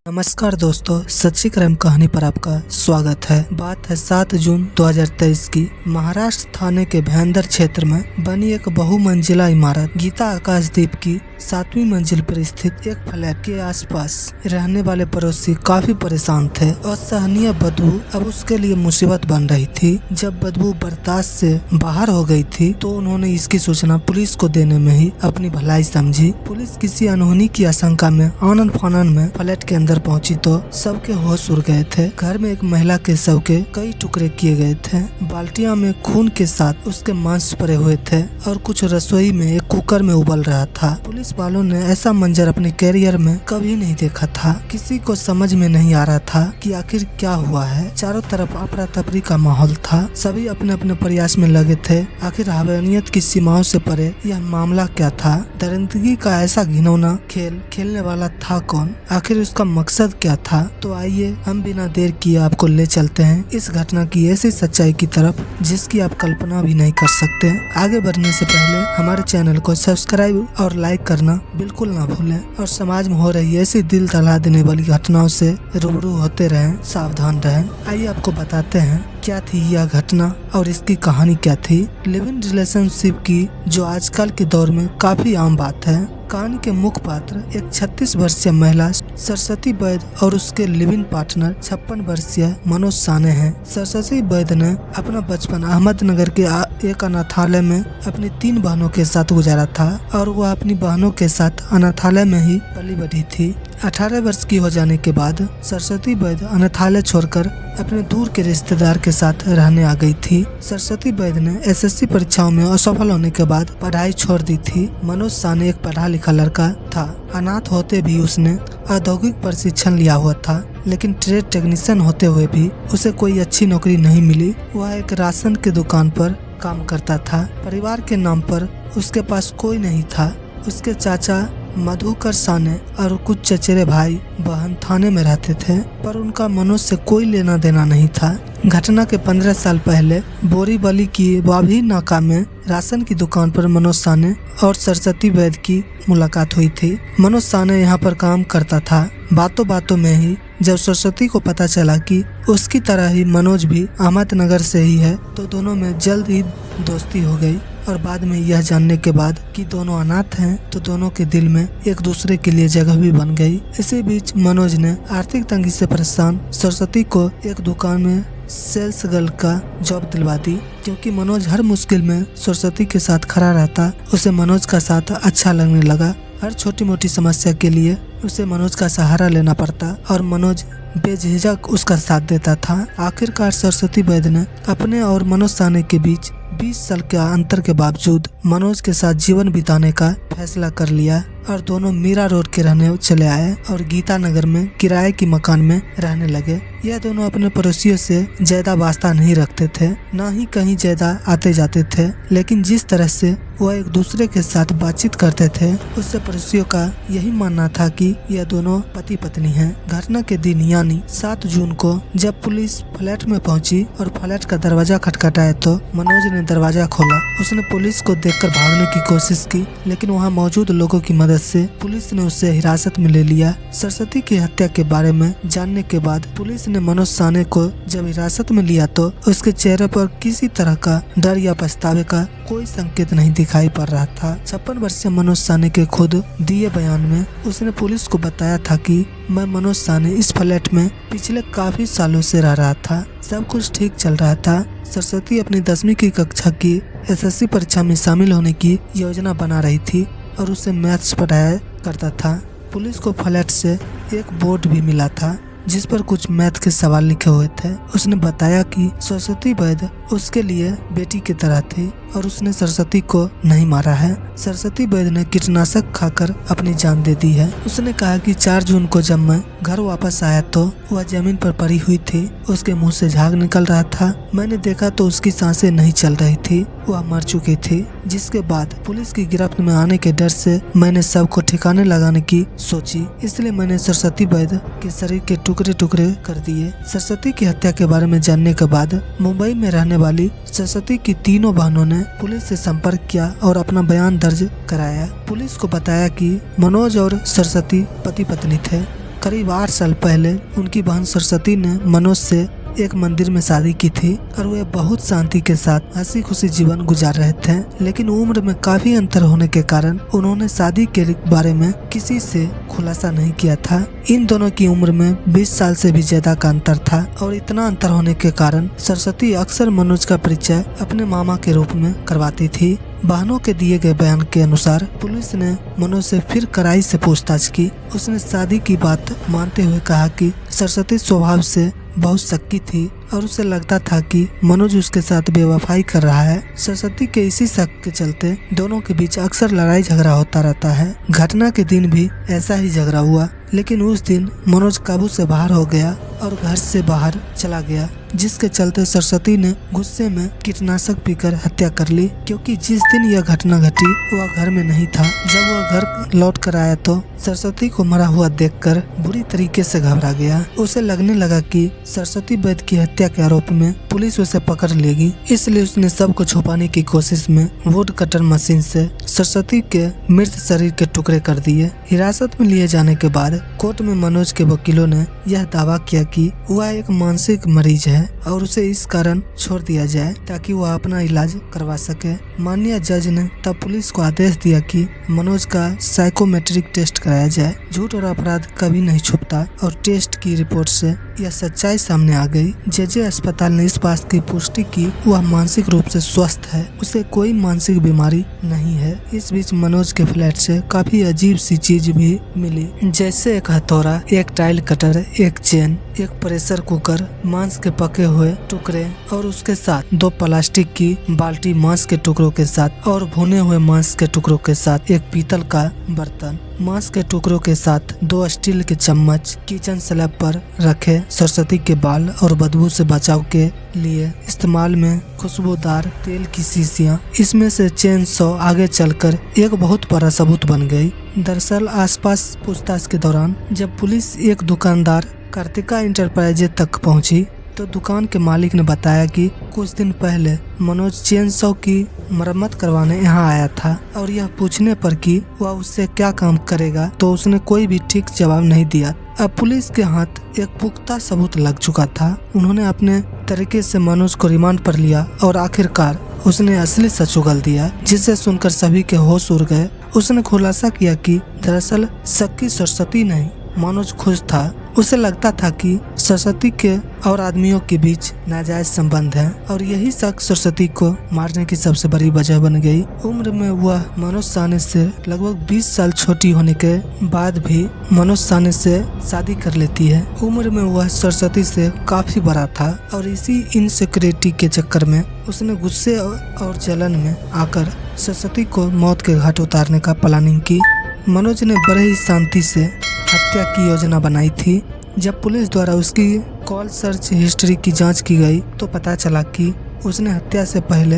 नमस्कार दोस्तों, सच्ची क्राइम कहानी पर आपका स्वागत है। बात है 7 जून 2023 की। महाराष्ट्र थाने के भयंदर क्षेत्र में बनी एक बहुमंजिला इमारत गीता आकाशदीप की 7वीं मंजिल पर स्थित एक फ्लैट के आसपास रहने वाले पड़ोसी काफी परेशान थे। असहनीय बदबू अब उसके लिए मुसीबत बन रही थी। जब बदबू बर्दाश्त से बाहर हो गई थी तो उन्होंने इसकी सूचना पुलिस को देने में ही अपनी भलाई समझी। पुलिस किसी अनहोनी की आशंका में आनन फानन में फ्लैट के अंदर पहुंची तो सबके होश उड़ गए थे। घर में एक महिला के शव के कई टुकड़े किए गए थे। बाल्टियां में खून के साथ उसके मांस पड़े हुए थे और कुछ रसोई में एक कुकर में उबल रहा था। पुलिस वालों ने ऐसा मंजर अपने कैरियर में कभी नहीं देखा था। किसी को समझ में नहीं आ रहा था कि आखिर क्या हुआ है। चारों तरफ अफरा तफरी का माहौल था। सभी अपने अपने प्रयास में लगे थे। आखिर हैवानियत की सीमाओं से परे यह मामला क्या था? दरिंदगी का ऐसा घिनौना खेल खेलने वाला था कौन? आखिर उसका मकसद क्या था? तो आइए हम बिना देर किए आपको ले चलते हैं इस घटना की ऐसी सच्चाई की तरफ जिसकी आप कल्पना भी नहीं कर सकते। आगे बढ़ने से पहले हमारे चैनल को सब्सक्राइब और लाइक करना बिल्कुल ना भूलें और समाज में हो रही ऐसी दिल दहला देने वाली घटनाओं से रूबरू होते रहें, सावधान रहें। आइए आपको बताते हैं क्या थी यह घटना और इसकी कहानी क्या थी। लिव इन रिलेशनशिप की जो आजकल के दौर में काफी आम बात है। कहानी के मुख्य पात्र एक 36 वर्षीय महिला सरस्वती वैद्य और उसके लिव इन पार्टनर 56 वर्षीय मनोज साने हैं। सरस्वती वैद्य ने अपना बचपन अहमदनगर के एक अनाथालय में अपनी 3 बहनों के साथ गुजारा था और वह अपनी बहनों के साथ अनाथालय में ही पली बढ़ी थी। 18 वर्ष की हो जाने के बाद सरस्वती वैद्य अनाथालय छोड़कर अपने दूर के रिश्तेदार के साथ रहने आ गई थी। सरस्वती वैद्य ने एसएससी परीक्षाओं में असफल होने के बाद पढ़ाई छोड़ दी थी। मनोज साने एक पढ़ा लिखा लड़का था। अनाथ होते भी उसने औद्योगिक प्रशिक्षण लिया हुआ था, लेकिन ट्रेड टेक्नीशियन होते हुए भी उसे कोई अच्छी नौकरी नहीं मिली। वह एक राशन की दुकान पर काम करता था। परिवार के नाम पर उसके पास कोई नहीं था। उसके चाचा मधुकर साने और कुछ चचेरे भाई बहन थाने में रहते थे, पर उनका मनोज से कोई लेना देना नहीं था। घटना के 15 साल पहले बोरीवली की वाभी नाका में राशन की दुकान पर मनोज साने और सरस्वती वैद्य की मुलाकात हुई थी। मनोज साने यहाँ पर काम करता था। बातों बातों में ही जब सरस्वती को पता चला कि उसकी तरह ही मनोज भी अहमदनगर से ही है तो दोनों में जल्द ही दोस्ती हो गई। और बाद में यह जानने के बाद कि दोनों अनाथ हैं तो दोनों के दिल में एक दूसरे के लिए जगह भी बन गई। इसी बीच मनोज ने आर्थिक तंगी से परेशान सरस्वती को एक दुकान में सेल्स गर्ल का जॉब दिलवा दी। क्योंकि मनोज हर मुश्किल में सरस्वती के साथ खड़ा रहता, उसे मनोज का साथ अच्छा लगने लगा। हर छोटी मोटी समस्या के लिए उसे मनोज का सहारा लेना पड़ता और मनोज बेझिझक उसका साथ देता था। आखिरकार सरस्वती वैद्य ने अपने और मनोज साने के बीच 20 साल के अंतर के बावजूद मनोज के साथ जीवन बिताने का फैसला कर लिया और दोनों मीरा रोड के रहने चले आए और गीता नगर में किराए की मकान में रहने लगे। यह दोनों अपने पड़ोसियों से ज्यादा वास्ता नहीं रखते थे, ना ही कहीं ज्यादा आते जाते थे, लेकिन जिस तरह से वह एक दूसरे के साथ बातचीत करते थे उससे पड़ोसियों का यही मानना था कि यह दोनों पति पत्नी हैं। घटना के दिन यानी 7 जून को जब पुलिस फ्लैट में पहुंची और फ्लैट का दरवाजा खटखटाया तो मनोज ने दरवाजा खोला। उसने पुलिस को देखकर भागने की कोशिश की, लेकिन वहां मौजूद लोगों की मदद से पुलिस ने उसे हिरासत में ले लिया। सरस्वती की हत्या के बारे में जानने के बाद पुलिस ने मनोज साने को जब हिरासत में लिया तो उसके चेहरे पर किसी तरह का डर या पछतावे का कोई संकेत नहीं दिखाई पड़ रहा था। 56 वर्षीय मनोज साने के खुद दिए बयान में उसने पुलिस को बताया था कि मैं मनोज साने इस फ्लैट में पिछले काफी सालों से रह रहा था। सब कुछ ठीक चल रहा था। सरस्वती अपनी 10वीं की कक्षा की एसएससी परीक्षा में शामिल होने की योजना बना रही थी और उसे मैथ्स पढ़ाया करता था। पुलिस को फ्लैट से एक बोर्ड भी मिला था जिस पर कुछ मैथ के सवाल लिखे हुए थे। उसने बताया कि सरस्वती वैद्य उसके लिए बेटी की तरह थी और उसने सरस्वती को नहीं मारा है। सरस्वती वैद्य ने कीटनाशक खाकर अपनी जान दे दी है। उसने कहा कि 4 जून को जब मैं घर वापस आया तो वह जमीन पर पड़ी हुई थी। उसके मुंह से झाग निकल रहा था। मैंने देखा तो उसकी सांसें नहीं चल रही थी, वह मर चुकी थी। जिसके बाद पुलिस की गिरफ्त में आने के डर से मैंने सबको ठिकाने लगाने की सोची, इसलिए मैंने सरस्वती वैद्य के शरीर के टुकड़े टुकड़े कर दिए। सरस्वती की हत्या के बारे में जानने के बाद मुंबई में रहने वाली सरस्वती की तीनों बहनों ने पुलिस से संपर्क किया और अपना बयान दर्ज कराया। पुलिस को बताया कि मनोज और सरस्वती पति पत्नी थे। करीब 8 साल पहले उनकी बहन सरस्वती ने मनोज से एक मंदिर में शादी की थी और वे बहुत शांति के साथ हंसी खुशी जीवन गुजार रहे थे। लेकिन उम्र में काफी अंतर होने के कारण उन्होंने शादी के बारे में किसी से खुलासा नहीं किया था। इन दोनों की उम्र में 20 साल से भी ज्यादा का अंतर था और इतना अंतर होने के कारण सरस्वती अक्सर मनोज का परिचय अपने मामा के रूप में करवाती थी। बहनों के दिए गए बयान के अनुसार पुलिस ने मनोज से फिर कड़ाई से पूछताछ की। उसने शादी की बात मानते हुए कहा कि सरस्वती स्वभाव से बहुत शक्की थी और उसे लगता था कि मनोज उसके साथ बेवफाई कर रहा है। सरस्वती के इसी शक के चलते दोनों के बीच अक्सर लड़ाई झगड़ा होता रहता है। घटना के दिन भी ऐसा ही झगड़ा हुआ, लेकिन उस दिन मनोज काबू से बाहर हो गया और घर से बाहर चला गया, जिसके चलते सरस्वती ने गुस्से में कीटनाशक पीकर हत्या कर ली। क्योंकि जिस दिन यह घटना घटी वह घर में नहीं था। जब वह घर लौट कर आया तो सरस्वती को मरा हुआ देखकर बुरी तरीके से घबरा गया। उसे लगने लगा कि सरस्वती वैद्य की हत्या के आरोप में पुलिस उसे पकड़ लेगी, इसलिए उसने सबको छुपाने की कोशिश में वुड कटर मशीन से सरस्वती के मृत शरीर के टुकड़े कर दिए। हिरासत में लिए जाने के बाद कोर्ट में मनोज के वकीलों ने यह दावा किया कि वह एक मानसिक मरीज है और उसे इस कारण छोड़ दिया जाए ताकि वह अपना इलाज करवा सके। माननीय जज ने तब पुलिस को आदेश दिया कि मनोज का साइकोमेट्रिक टेस्ट कराया जाए। झूठ और अपराध कभी नहीं छुपता और टेस्ट की रिपोर्ट से यह सच्चाई सामने आ गई। जेजे अस्पताल ने इस बात की पुष्टि की वह मानसिक रूप से स्वस्थ है, उसे कोई मानसिक बीमारी नहीं है। इस बीच मनोज के फ्लैट से काफी अजीब सी चीज भी मिली, जैसे एक हथौड़ा, एक टाइल कटर, एक चेन, एक प्रेशर कुकर, मांस के पके हुए टुकड़े और उसके साथ 2 प्लास्टिक की बाल्टी मांस के टुकड़ों के साथ और भुने हुए मांस के टुकड़ों के साथ एक पीतल का बर्तन, मांस के टुकड़ों के साथ 2 स्टील के चम्मच किचन स्लैब पर रखे सरस्वती के बाल और बदबू से बचाव के लिए इस्तेमाल में खुशबूदार तेल की शीशियां। इसमें से चेन सौ आगे चलकर एक बहुत बड़ा सबूत बन गई। दरअसल आसपास पूछताछ के दौरान जब पुलिस एक दुकानदार कार्तिका इंटरप्राइजेज तक पहुंची तो दुकान के मालिक ने बताया कि कुछ दिन पहले मनोज चेन सौ की मरम्मत करवाने यहाँ आया था और यह पूछने पर कि वह उससे क्या काम करेगा तो उसने कोई भी ठीक जवाब नहीं दिया। अब पुलिस के हाथ एक पुख्ता सबूत लग चुका था। उन्होंने अपने तरीके से मनोज को रिमांड पर लिया और आखिरकार उसने असली सच उगल दिया, जिसे सुनकर सभी के होश उड़ गए। उसने खुलासा किया कि दरअसल शक्की सरस्वती नहीं, मनोज खुश था। उसे लगता था कि सरस्वती के और आदमियों के बीच नाजायज संबंध है और यही शक सरस्वती को मारने की सबसे बड़ी वजह बन गई। उम्र में वह मनोज साहनी से लगभग 20 साल छोटी होने के बाद भी मनोज साहनी से शादी कर लेती है। उम्र में वह सरस्वती से काफी बड़ा था और इसी इनसिक्योरिटी के चक्कर में उसने गुस्से और जलन में आकर सरस्वती को मौत के घाट उतारने का प्लानिंग की। मनोज ने बड़े ही शांति से हत्या की योजना बनाई थी। जब पुलिस द्वारा उसकी कॉल सर्च हिस्ट्री की जांच की गई तो पता चला कि उसने हत्या से पहले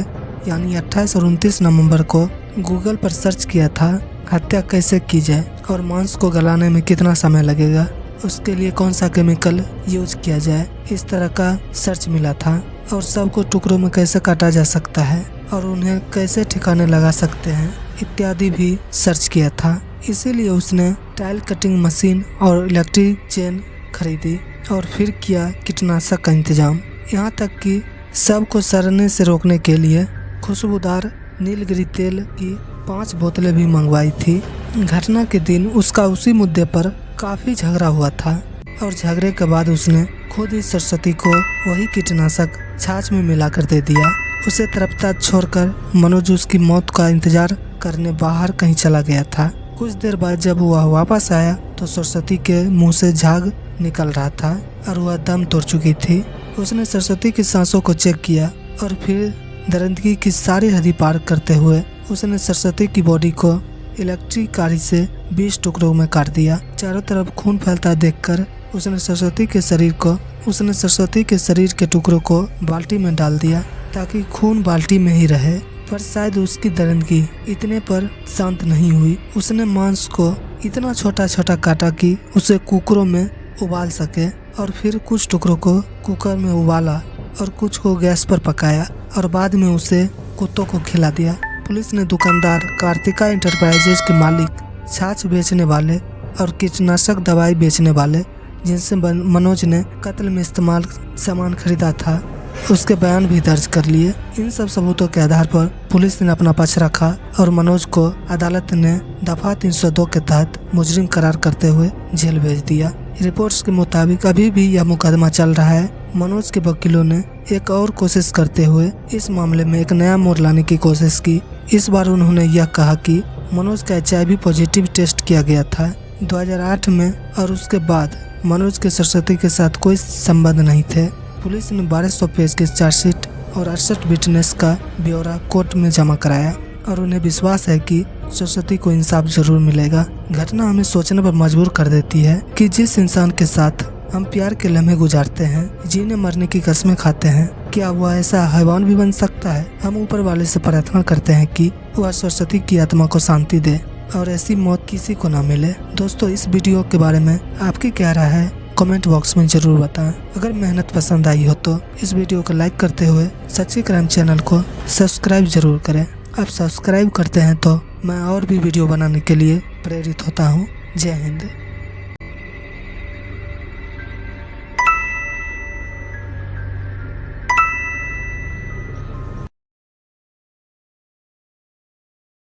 यानी 28 और 29 नवंबर को गूगल पर सर्च किया था हत्या कैसे की जाए और मांस को गलाने में कितना समय लगेगा, उसके लिए कौन सा केमिकल यूज किया जाए, इस तरह का सर्च मिला था और सबको टुकड़ों में कैसे काटा जा सकता है और उन्हें कैसे ठिकाने लगा सकते हैं इत्यादि भी सर्च किया था। इसीलिए उसने टाइल कटिंग मशीन और इलेक्ट्रिक चेन खरीदी और फिर किया कीटनाशक का इंतजाम। यहाँ तक कि सबको सड़ने से रोकने के लिए खुशबूदार नीलगिरी तेल की 5 बोतलें भी मंगवाई थी। घटना के दिन उसका उसी मुद्दे पर काफ़ी झगड़ा हुआ था और झगड़े के बाद उसने खुद ही सरस्वती को वही कीटनाशक छाछ में मिलाकर दे दिया। उसे तड़पता छोड़कर मनोज उसकी मौत का इंतजार करने बाहर कहीं चला गया था। कुछ देर बाद जब वह वापस आया तो सरस्वती के मुंह से झाग निकल रहा था और वह दम तोड़ चुकी थी। उसने सरस्वती की सांसों को चेक किया और फिर दरिंदगी की सारी हदी पार करते हुए उसने सरस्वती की बॉडी को इलेक्ट्रिक गाड़ी से 20 टुकड़ों में काट दिया। चारों तरफ खून फैलता देखकर उसने सरस्वती के शरीर के टुकड़ों को बाल्टी में डाल दिया ताकि खून बाल्टी में ही रहे। पर शायद उसकी दरिंदगी इतने पर शांत नहीं हुई। उसने मांस को इतना छोटा छोटा काटा कि उसे कुकरों में उबाल सके और फिर कुछ टुकड़ों को कुकर में उबाला और कुछ को गैस पर पकाया और बाद में उसे कुत्तों को खिला दिया। पुलिस ने दुकानदार कार्तिका इंटरप्राइजेज के मालिक, छाछ बेचने वाले और कीटनाशक दवाई बेचने वाले जिनसे मनोज ने कत्ल में इस्तेमाल सामान खरीदा था उसके बयान भी दर्ज कर लिए। इन सब सबूतों के आधार पर पुलिस ने अपना पक्ष रखा और मनोज को अदालत ने दफा 302 के तहत मुजरिम करार करते हुए जेल भेज दिया। रिपोर्ट्स के मुताबिक अभी भी यह मुकदमा चल रहा है। मनोज के वकीलों ने एक और कोशिश करते हुए इस मामले में एक नया मोड़ लाने की कोशिश की। इस बार उन्होंने यह कहा कि मनोज का HIV पॉजिटिव टेस्ट किया गया था 2008 में और उसके बाद मनोज के सरस्वती के साथ कोई संबंध नहीं थे। पुलिस ने 1200 पेज की चार्जशीट और 68 विटनेस का ब्यौरा कोर्ट में जमा कराया और उन्हें विश्वास है कि सरस्वती को इंसाफ जरूर मिलेगा। घटना हमें सोचने पर मजबूर कर देती है कि जिस इंसान के साथ हम प्यार के लम्हे गुजारते हैं, जीने मरने की कस्में खाते हैं, क्या वह ऐसा हैवान भी बन सकता है? हम ऊपर वाले से प्रार्थना करते हैं कि वह सरस्वती की आत्मा को शांति दे और ऐसी मौत किसी को ना मिले। दोस्तों, इस वीडियो के बारे में आपकी क्या राय है कमेंट बॉक्स में जरूर बताएं। अगर मेहनत पसंद आई हो तो इस वीडियो को लाइक करते हुए सच्ची क्राइम चैनल को सब्सक्राइब जरूर करें। आप सब्सक्राइब करते हैं तो मैं और भी वीडियो बनाने के लिए प्रेरित होता हूँ। जय हिंद।